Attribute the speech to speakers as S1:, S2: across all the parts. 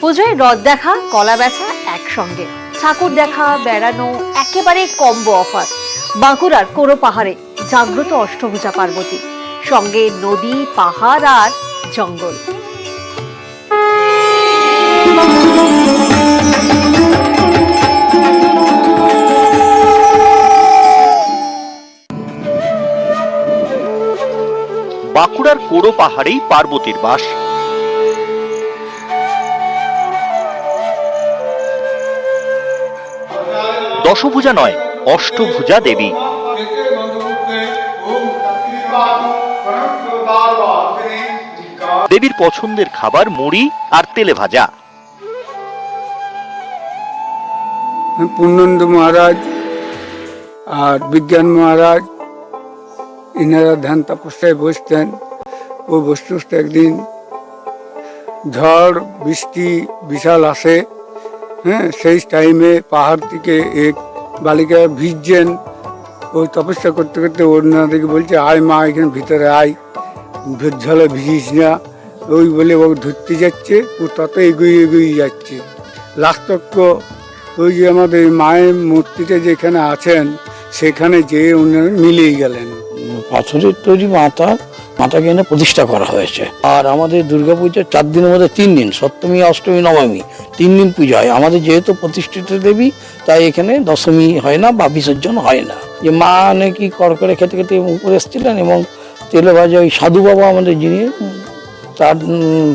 S1: পুজোয় রথ দেখা, কলা বেচা একসঙ্গে, ঠাকুর দেখা, বেড়ানো একেবারে কম্বো অফার। বাঁকুড়ার কোরো পাহাড়ে জাগ্রত অষ্টভুজা পার্বতী, সঙ্গে নদী, পাহাড় আর জঙ্গল।
S2: বাঁকুড়ার কোরো পাহাড়েই পার্বতীর বাস। দশভুজা নয়, অষ্টভুজা দেবী। দেবীর পছন্দের খাবার মুড়ি আর তেলে ভাজা।
S3: পূর্ণানন্দ মহারাজ আর বিজ্ঞান মহারাজ ইনারা ধ্যান তপস্যায় বসতেন। ও বসতে বসতে একদিন ঝড় বৃষ্টি বিশাল আসে। সেই টাইমে পাহাড় থেকে এক বালিকা ভিজছেন। ওই তপস্যা করতে করতে ওনাদেরকে বলছে, আয় মা, এখানে ভিতরে আয়, ঝড়ে ভিজিস না। ওই বলে ও ধরতে যাচ্ছে, ও তত এগিয়ে এগিয়ে যাচ্ছে। লাস্টক্য ওই যে আমাদের মায়ের মূর্তিটা যেখানে আছেন সেখানে যেয়ে উনি মিলেই গেলেন।
S4: পাথরের তৈরি মাতাকে এনে প্রতিষ্ঠা করা হয়েছে। আর আমাদের দুর্গাপূজার 4 দিনের মধ্যে 3 দিন, সপ্তমী, অষ্টমী, নবমী 3 দিন পূজা হয়। আমাদের যেহেতু প্রতিষ্ঠিত দেবী, তাই এখানে দশমী হয় না বা বিসর্জন হয় না। যে মা নাকি করকরে খেতে খেতে উপরে এসেছিলেন এবং তেলে ভাজা, ওই সাধু বাবা আমাদের যিনি, তার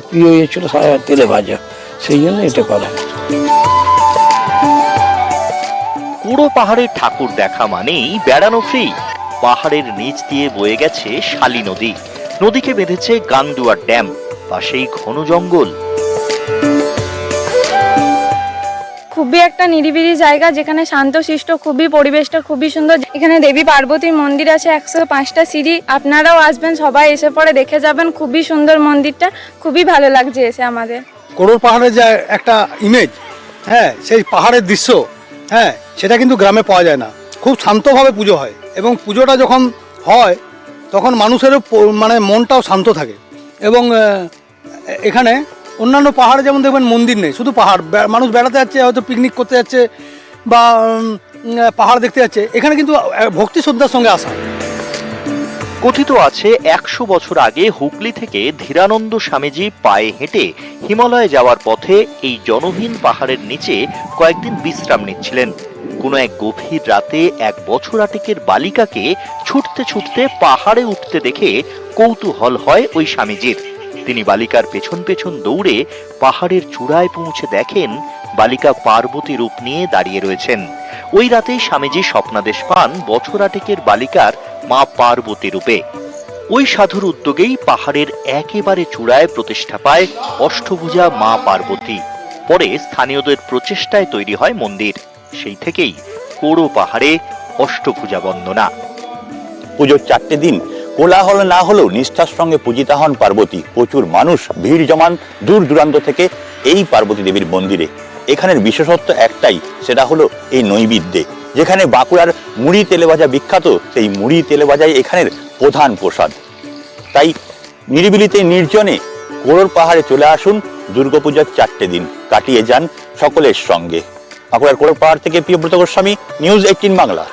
S4: প্রিয় ইয়ে ছিল তেলে ভাজা, সেই জন্য এটা করা হয়।
S2: কোরো পাহাড়ের ঠাকুর দেখা মানেই বেড়ানো ফ্রি। পাহাড়ের নিচ দিয়ে বয়ে গেছে শালী নদী, নদীকে বেঁধেছে গাংদুয়ার ড্যাম, পাশেই ঘন জঙ্গল।
S5: খুবই একটা নিরিবিলি জায়গা, যেখানে শান্তশিষ্ট, খুবই পরিবেশটা খুবই সুন্দর। এখানে দেবী পার্বতীর মন্দির আছে, 105টা সিঁড়ি। আপনারাও আসবেন, সবাই এসে পরে দেখে যাবেন। খুবই সুন্দর মন্দিরটা, খুবই ভালো লাগছে এসে আমাদের।
S6: কোরো পাহাড়ের যে একটা ইমেজ, সেই পাহাড়ের দৃশ্য, সেটা কিন্তু গ্রামে পাওয়া যায় না। খুব শান্তভাবে পুজো হয় এবং পুজোটা যখন হয় তখন মানুষেরও মানে মনটাও শান্ত থাকে। এবং এখানে অন্যান্য পাহাড়ে যেমন দেখবেন মন্দির নেই, শুধু পাহাড়, মানুষ বেড়াতে যাচ্ছে, হয়তো পিকনিক করতে যাচ্ছে বা পাহাড় দেখতে যাচ্ছে। এখানে কিন্তু ভক্তি শ্রদ্ধার সঙ্গে আসা।
S2: কথিত আছে 100 বছর আগে হুগলি থেকে ধীরানন্দ স্বামীজি পায়ে হেঁটে হিমালয়ে যাওয়ার পথে এই জনহীন পাহাড়ের নিচে কয়েকদিন বিশ্রাম নিচ্ছিলেন। কোনো এক গভীর রাতে এক বছরাটিকের বালিকাকে ছুটতে ছুটতে পাহাড়ে উঠতে দেখে কৌতূহল হয় ওই স্বামীজির। তিনি বালিকার পেছন পেছন দৌড়ে পাহাড়ের চূড়ায় পৌঁছে দেখেন বালিকা পার্বতী রূপ নিয়ে দাঁড়িয়ে রয়েছেন। ওই রাতেই স্বামীজি স্বপ্নাদেশ পান বছরাটিকের বালিকার মা পার্বতী রূপে। ওই সাধুর উদ্যোগেই পাহাড়ের একেবারে চূড়ায় প্রতিষ্ঠা পায় অষ্টভুজা মা পার্বতী। পরে স্থানীয়দের প্রচেষ্টায় তৈরি হয় মন্দির। সেই থেকেই কোরো পাহাড়ে অষ্টভুজা বন্দনা।
S7: পুজোর 4টে দিন কোলাহল না হলেও নিষ্ঠার সঙ্গে পূজিতা হন পার্বতী। প্রচুর মানুষ ভিড় জমান দূর দূরান্ত থেকে এই পার্বতী দেবীর মন্দিরে। এখানের বিশেষত্ব একটাই, সেটা হলো এই নৈবেদ্যে। যেখানে বাঁকুড়ার মুড়ি তেলে ভাজা বিখ্যাত, সেই মুড়ি তেলে ভাজাই এখানের প্রধান প্রসাদ। তাই নিরিবিলিতে নির্জনে কোরোর পাহাড়ে চলে আসুন, দুর্গাপূজার 4টে দিন কাটিয়ে যান সকলের সঙ্গে। বাঁকুড়ার কোরো পাহাড় থেকে প্রিয়ব্রত গোস্বামী, নিউজ 18 বাংলা।